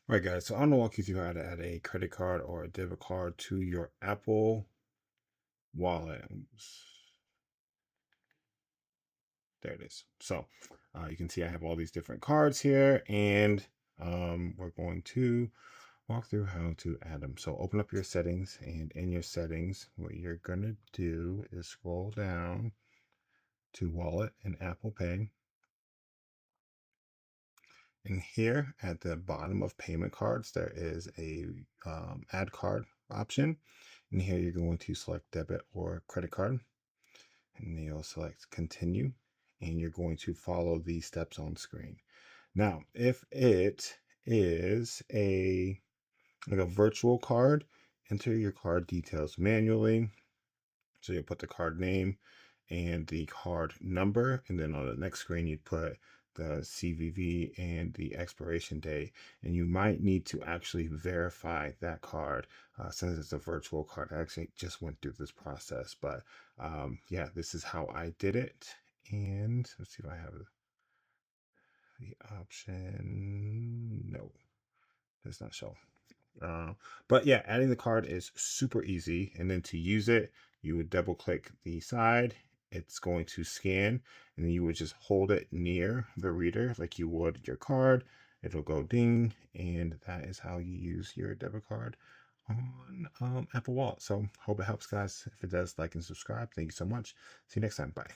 All right, guys. So I'm gonna walk you through how to add a credit card or a debit card to your Apple Wallet. There it is. So you can see I have all these different cards here, and we're going to walk through how to add them. So open up your settings, and in your settings, what you're gonna do is scroll down to Wallet and Apple Pay. And here at the bottom of payment cards, there is a add card option. And here you're going to select debit or credit card. And then you'll select continue. And you're going to follow the steps on screen. Now, if it is like a virtual card, enter your card details manually. So you'll put the card name and the card number, and then on the next screen you'd put the CVV and the expiration date. And you might need to actually verify that card since it's a virtual card. I actually just went through this process, but yeah, this is how I did it. And let's see if I have the option. No, does not show. Uh, but yeah, adding the card is super easy. And then to use it, you would double click the side. It's going to scan, and then you would just hold it near the reader like you would your card. It'll go ding, and that is how you use your debit card on Apple Wallet. So hope it helps, guys. If it does, like and subscribe. Thank you so much. See you next time. Bye.